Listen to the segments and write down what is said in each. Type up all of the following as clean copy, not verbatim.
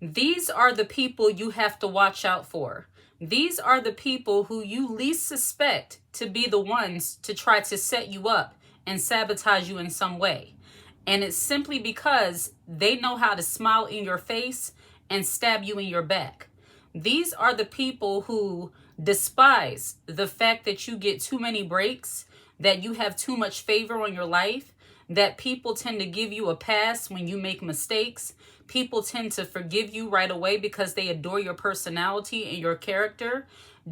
These are the people you have to watch out for. These are the people who you least suspect to be the ones to try to set you up and sabotage you in some way. And it's simply because they know how to smile in your face and stab you in your back. These are the people who despise the fact that you get too many breaks, that you have too much favor on your life, that people tend to give you a pass when you make mistakes. People tend to forgive you right away because they adore your personality and your character.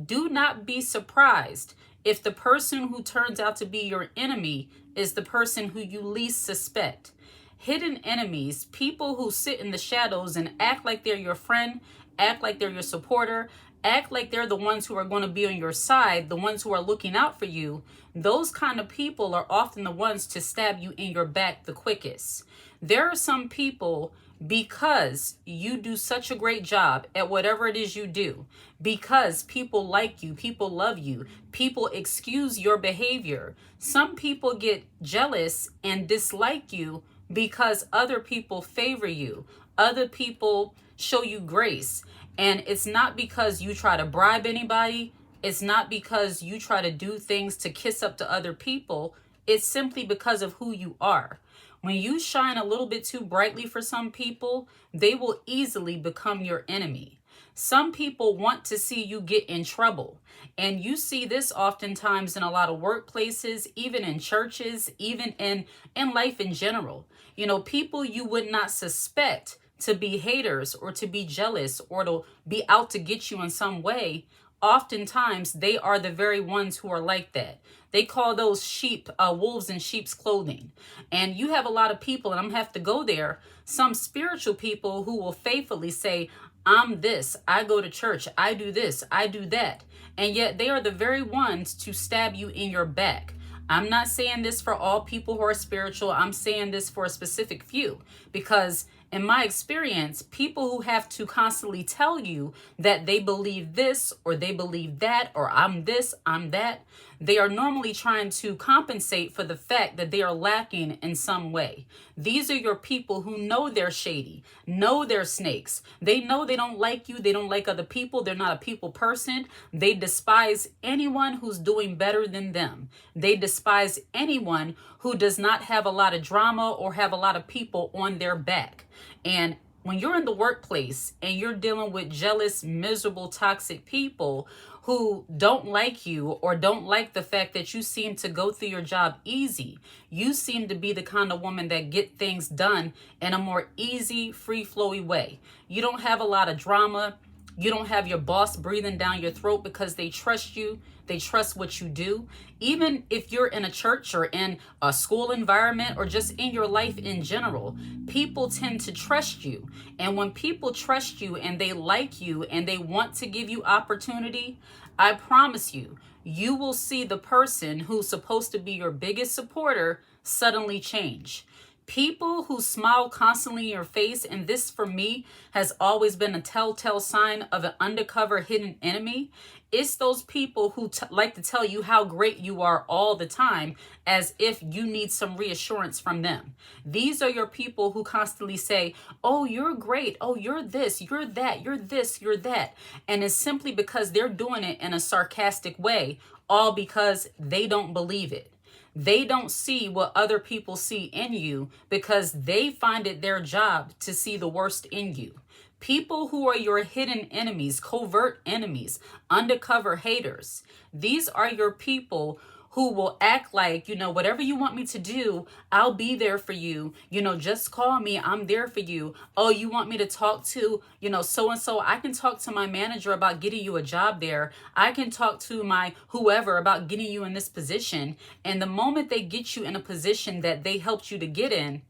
Do not be surprised if the person who turns out to be your enemy is the person who you least suspect. Hidden enemies, people who sit in the shadows and act like they're your friend, act like they're your supporter, act like they're the ones who are going to be on your side, the ones who are looking out for you. Those kind of people are often the ones to stab you in your back the quickest. There are some people, because you do such a great job at whatever it is you do, because people like you, people love you, people excuse your behavior. Some people get jealous and dislike you because other people favor you. Other people show you grace. And it's not because you try to bribe anybody. It's not because you try to do things to kiss up to other people. It's simply because of who you are. When you shine a little bit too brightly for some people, they will easily become your enemy. Some people want to see you get in trouble. And you see this oftentimes in a lot of workplaces, even in churches, even in life in general. You know, people you would not suspect to be haters or to be jealous or to be out to get you in some way, oftentimes they are the very ones who are like that. They call those sheep, wolves in sheep's clothing. And you have a lot of people, and I'm gonna have to go there, some spiritual people who will faithfully say, I'm this, I go to church, I do this, I do that. And yet they are the very ones to stab you in your back. I'm not saying this for all people who are spiritual. I'm saying this for a specific few, because in my experience, people who have to constantly tell you that they believe this or they believe that, or I'm this, I'm that, they are normally trying to compensate for the fact that they are lacking in some way. These are your people who know they're shady, know they're snakes. They know they don't like you. They don't like other people. They're not a people person. They despise anyone who's doing better than them. They despise anyone who does not have a lot of drama or have a lot of people on their back. And when you're in the workplace and you're dealing with jealous, miserable, toxic people who don't like you or don't like the fact that you seem to go through your job easy, you seem to be the kind of woman that get things done in a more easy, free-flowy way. You don't have a lot of drama. You don't have your boss breathing down your throat because they trust you. They trust what you do. Even if you're in a church or in a school environment or just in your life in general, people tend to trust you. And when people trust you and they like you and they want to give you opportunity, I promise you, you will see the person who's supposed to be your biggest supporter suddenly change. People who smile constantly in your face, and this for me has always been a telltale sign of an undercover hidden enemy. It's those people who like to tell you how great you are all the time as if you need some reassurance from them. These are your people who constantly say, oh, you're great. Oh, you're this, you're that, you're this, you're that. And it's simply because they're doing it in a sarcastic way, all because they don't believe it. They don't see what other people see in you because they find it their job to see the worst in you. People who are your hidden enemies, covert enemies, undercover haters, these are your people who will act like, whatever you want me to do, I'll be there for you. Just call me. I'm there for you. Oh, you want me to talk to, so-and-so? I can talk to my manager about getting you a job there. I can talk to my whoever about getting you in this position. And the moment they get you in a position that they helped you to get in,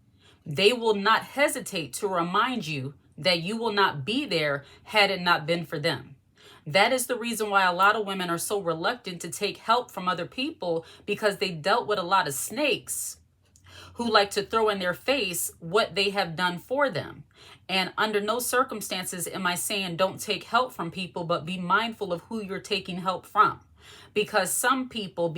they will not hesitate to remind you that you will not be there had it not been for them. That is the reason why a lot of women are so reluctant to take help from other people, because they dealt with a lot of snakes who like to throw in their face what they have done for them. And under no circumstances am I saying don't take help from people, but be mindful of who you're taking help from. Because some people,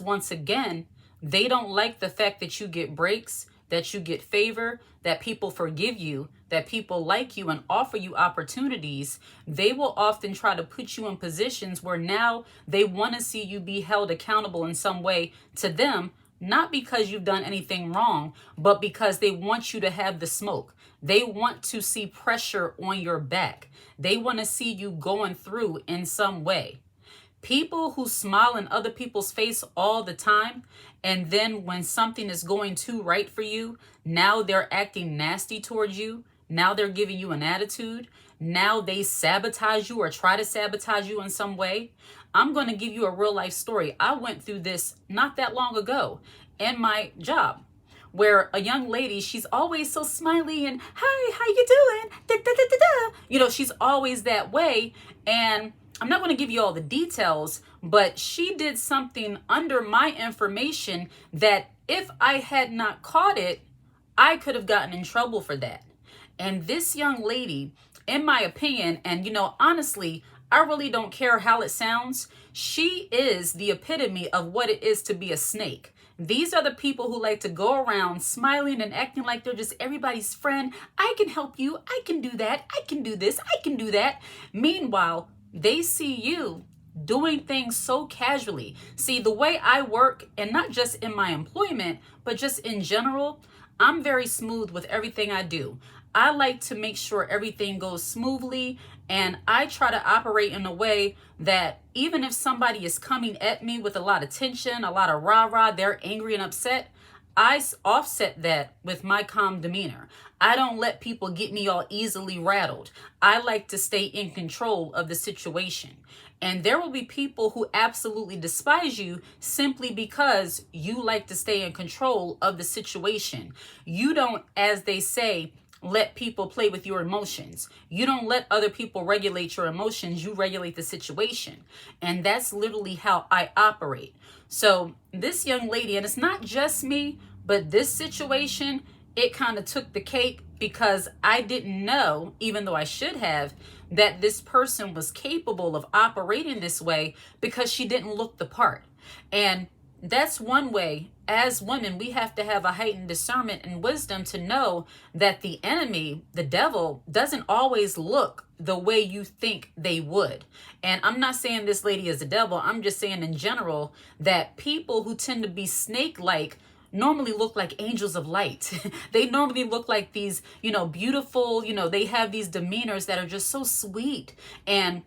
once again, they don't like the fact that you get breaks. that you get favor, that people forgive you, that people like you and offer you opportunities, they will often try to put you in positions where now they want to see you be held accountable in some way to them, not because you've done anything wrong, but because they want you to have the smoke. They want to see pressure on your back. They want to see you going through in some way. People who smile in other people's face all the time, and then when something is going too right for you, now they're acting nasty towards you. Now they're giving you an attitude. Now they sabotage you or try to sabotage you in some way. I'm going to give you a real life story. I went through this not that long ago in my job, where a young lady, she's always so smiley and, hi, how you doing? Da, da, da, da, da. You know, she's always that way. And I'm not going to give you all the details, but she did something under my information that if I had not caught it, I could have gotten in trouble for that. And this young lady, in my opinion, and you know, honestly, I really don't care how it sounds, she is the epitome of what it is to be a snake. These are the people who like to go around smiling and acting like they're just everybody's friend. I can help you. I can do that. I can do this. I can do that. Meanwhile, they see you doing things so casually. See, the way I work, and not just in my employment, but just in general, I'm very smooth with everything I do. I like to make sure everything goes smoothly, and I try to operate in a way that even if somebody is coming at me with a lot of tension, a lot of rah-rah, they're angry and upset, I offset that with my calm demeanor. I don't let people get me all easily rattled. I like to stay in control of the situation. And there will be people who absolutely despise you simply because you like to stay in control of the situation. You don't, as they say, let people play with your emotions. You don't let other people regulate your emotions. You regulate the situation. And that's literally how I operate. So this young lady, and it's not just me, but this situation, it kind of took the cake because I didn't know, even though I should have, that this person was capable of operating this way because she didn't look the part. And that's one way. As women, we have to have a heightened discernment and wisdom to know that the enemy, the devil, doesn't always look the way you think they would. And I'm not saying this lady is a devil. I'm just saying in general that people who tend to be snake-like normally look like angels of light. They normally look like these, beautiful, they have these demeanors that are just so sweet. And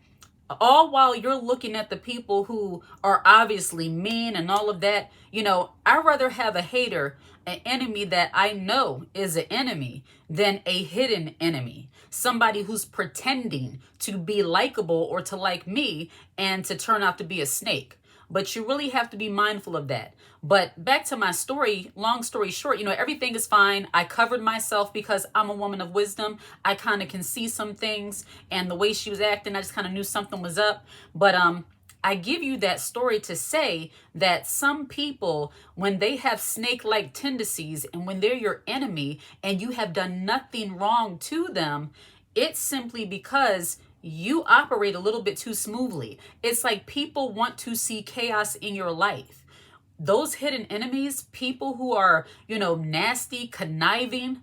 all while you're looking at the people who are obviously mean and all of that, I'd rather have a hater, an enemy that I know is an enemy, than a hidden enemy. Somebody who's pretending to be likable or to like me and to turn out to be a snake. But you really have to be mindful of that. But back to my story, long story short, everything is fine. I covered myself because I'm a woman of wisdom. I kind of can see some things, and the way she was acting, I just kind of knew something was up. But I give you that story to say that some people, when they have snake-like tendencies and when they're your enemy and you have done nothing wrong to them, it's simply because you operate a little bit too smoothly. It's like people want to see chaos in your life. Those hidden enemies, people who are, nasty, conniving,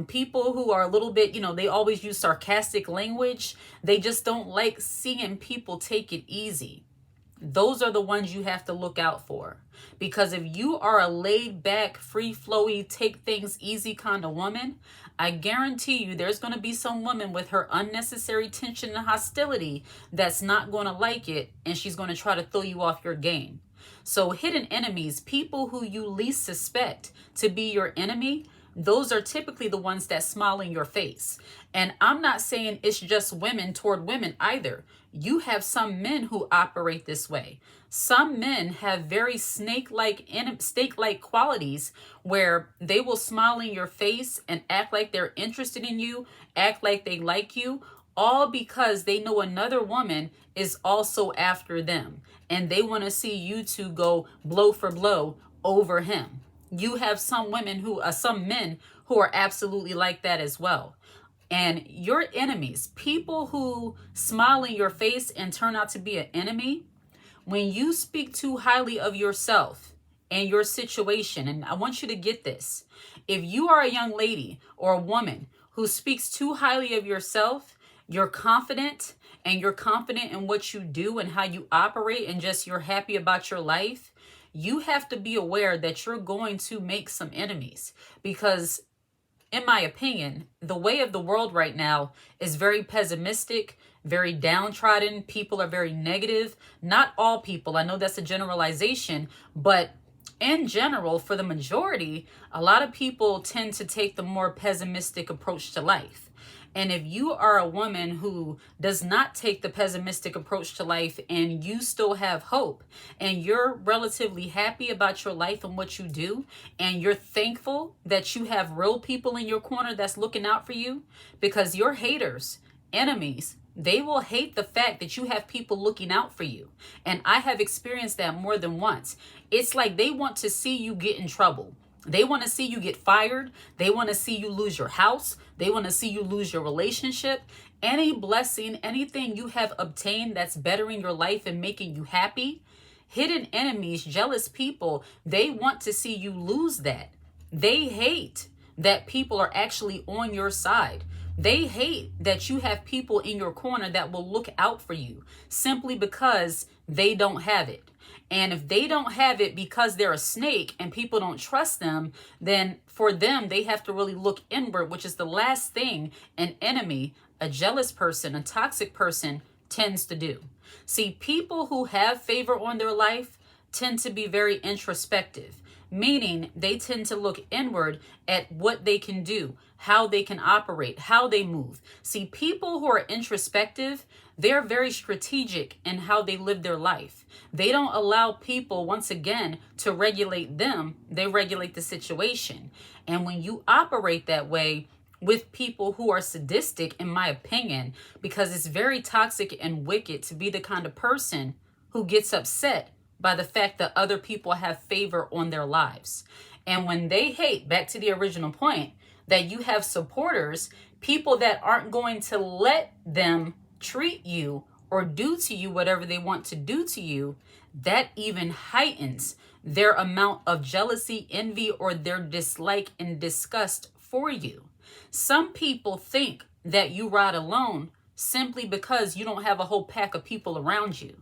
people who are a little bit, they always use sarcastic language. They just don't like seeing people take it easy. Those are the ones you have to look out for. Because if you are a laid back, free flowy, take things easy kind of woman, I guarantee you there's going to be some woman with her unnecessary tension and hostility that's not going to like it, and she's going to try to throw you off your game. So hidden enemies, people who you least suspect to be your enemy, those are typically the ones that smile in your face. And I'm not saying it's just women toward women either. You have some men who operate this way. Some men have very snake-like qualities where they will smile in your face and act like they're interested in you, act like they like you, all because they know another woman is also after them. And they want to see you two go blow for blow over him. You have some men who are absolutely like that as well. And your enemies, people who smile in your face and turn out to be an enemy, when you speak too highly of yourself and your situation. And I want you to get this. If you are a young lady or a woman who speaks too highly of yourself, you're confident, and you're confident in what you do and how you operate, and just you're happy about your life, you have to be aware that you're going to make some enemies. Because in my opinion, the way of the world right now is very pessimistic, very downtrodden. People are very negative. Not all people, I know that's a generalization, but in general, for the majority, a lot of people tend to take the more pessimistic approach to life. And if you are a woman who does not take the pessimistic approach to life, and you still have hope, and you're relatively happy about your life and what you do, and you're thankful that you have real people in your corner that's looking out for you, because your haters, enemies, they will hate the fact that you have people looking out for you. And I have experienced that more than once. It's like they want to see you get in trouble. They want to see you get fired. They want to see you lose your house. They want to see you lose your relationship. Any blessing, anything you have obtained that's bettering your life and making you happy, hidden enemies, jealous people, they want to see you lose that. They hate that people are actually on your side. They hate that you have people in your corner that will look out for you simply because they don't have it. And if they don't have it because they're a snake and people don't trust them, then for them, they have to really look inward, which is the last thing an enemy, a jealous person, a toxic person tends to do. See, people who have favor on their life tend to be very introspective, meaning they tend to look inward at what they can do, how they can operate, how they move. See, people who are introspective, they're very strategic in how they live their life. They don't allow people, once again, to regulate them. They regulate the situation. And when you operate that way with people who are sadistic, in my opinion, because it's very toxic and wicked to be the kind of person who gets upset by the fact that other people have favor on their lives. And when they hate, back to the original point, that you have supporters, people that aren't going to let them treat you or do to you whatever they want to do to you, that even heightens their amount of jealousy, envy, or their dislike and disgust for you. Some people think that you ride alone simply because you don't have a whole pack of people around you.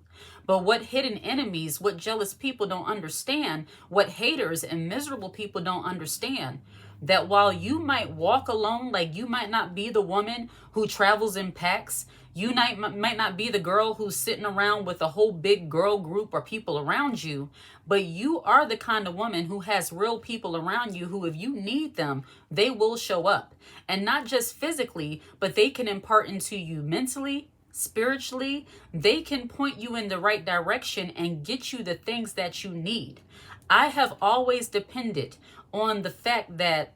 But what hidden enemies, what jealous people don't understand, what haters and miserable people don't understand, that while you might walk alone, like you might not be the woman who travels in packs, you might not be the girl who's sitting around with a whole big girl group or people around you, but you are the kind of woman who has real people around you who, if you need them, they will show up. And not just physically, but they can impart into you mentally, spiritually. They can point you in the right direction and get you the things that you need. I have always depended on the fact that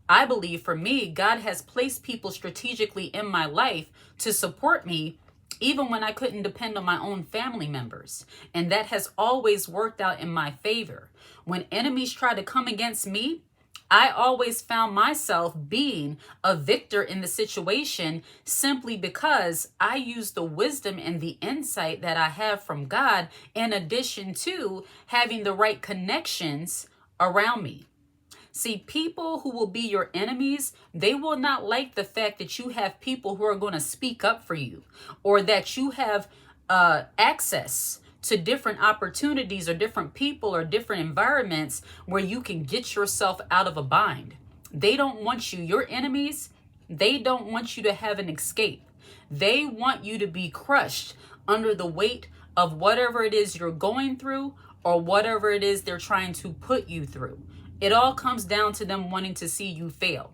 I believe, for me, God has placed people strategically in my life to support me, even when I couldn't depend on my own family members. And that has always worked out in my favor. When enemies try to come against me, I always found myself being a victor in the situation simply because I use the wisdom and the insight that I have from God, in addition to having the right connections around me. See, people who will be your enemies, they will not like the fact that you have people who are going to speak up for you, or that you have access to different opportunities or different people or different environments where you can get yourself out of a bind. They don't want you, your enemies, they don't want you to have an escape. They want you to be crushed under the weight of whatever it is you're going through or whatever it is they're trying to put you through. It all comes down to them wanting to see you fail.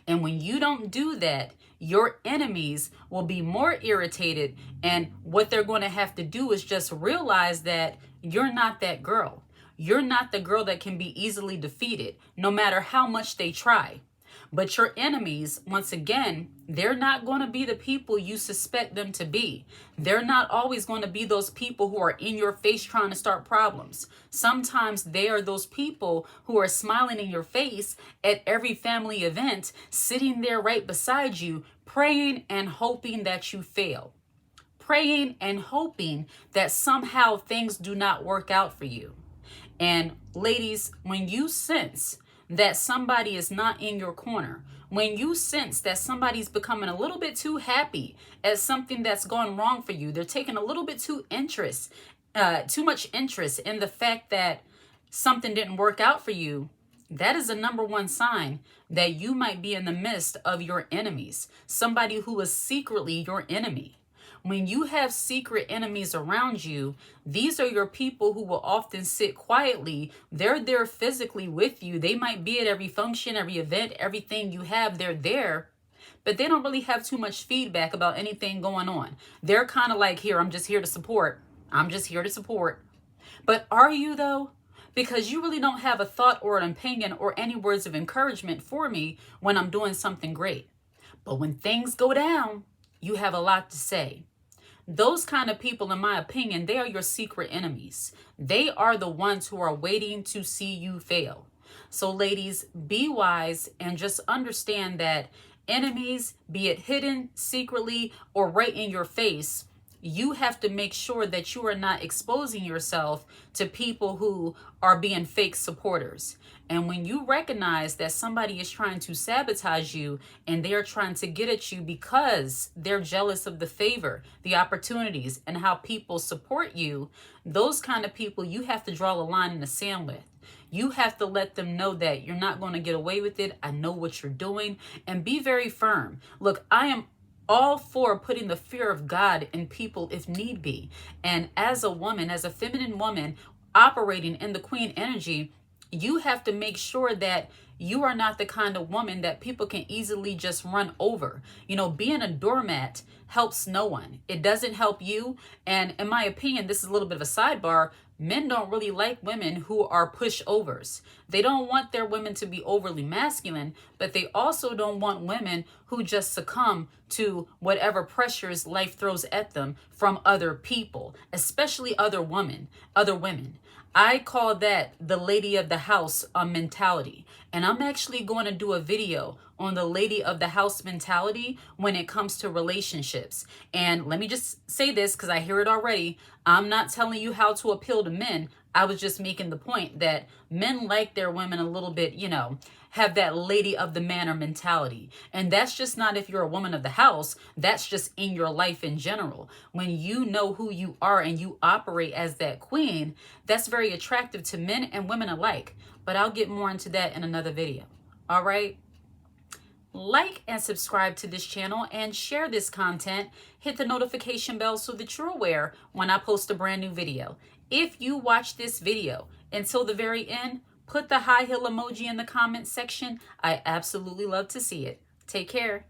And when you don't do that, your enemies will be more irritated. And what they're going to have to do is just realize that you're not that girl. You're not the girl that can be easily defeated, no matter how much they try. But your enemies, once again, they're not going to be the people you suspect them to be. They're not always going to be those people who are in your face trying to start problems. Sometimes they are those people who are smiling in your face at every family event, sitting there right beside you, praying and hoping that you fail. Praying and hoping that somehow things do not work out for you. And ladies, when you sense that somebody is not in your corner, when you sense that somebody's becoming a little bit too happy at something that's gone wrong for you, they're taking a little bit too much interest in the fact that something didn't work out for you, that is a number one sign that you might be in the midst of your enemies, somebody who is secretly your enemy. When you have secret enemies around you, these are your people who will often sit quietly. They're there physically with you. They might be at every function, every event, everything you have, they're there. But they don't really have too much feedback about anything going on. They're kind of like, here, I'm just here to support. I'm just here to support. But are you though? Because you really don't have a thought or an opinion or any words of encouragement for me when I'm doing something great. But when things go down, you have a lot to say. Those kind of people, in my opinion, they are your secret enemies. They are the ones who are waiting to see you fail. So ladies, be wise and just understand that enemies, be it hidden secretly or right in your face, you have to make sure that you are not exposing yourself to people who are being fake supporters. And when you recognize that somebody is trying to sabotage you and they're trying to get at you because they're jealous of the favor, the opportunities, and how people support you, those kind of people you have to draw a line in the sand with. You have to let them know that you're not going to get away with it. I know what you're doing, and be very firm. Look, I am all for putting the fear of God in people if need be. And as a woman, as a feminine woman operating in the queen energy, you have to make sure that you are not the kind of woman that people can easily just run over. You know, being a doormat helps no one. It doesn't help you. And in my opinion, this is a little bit of a sidebar. Men don't really like women who are pushovers. They don't want their women to be overly masculine, but they also don't want women who just succumb to whatever pressures life throws at them from other people, especially other women. I call that the lady of the house mentality. And I'm actually going to do a video on the lady of the house mentality when it comes to relationships. And let me just say this because I hear it already. I'm not telling you how to appeal to men. I was just making the point that men like their women a little bit, you know, have that lady of the manor mentality. And that's just not if you're a woman of the house. That's just in your life in general. When you know who you are and you operate as that queen, that's very attractive to men and women alike. But I'll get more into that in another video. All right. Like and subscribe to this channel and share this content. Hit the notification bell so that you're aware when I post a brand new video. If you watch this video until the very end, put the high heel emoji in the comment section. I absolutely love to see it. Take care.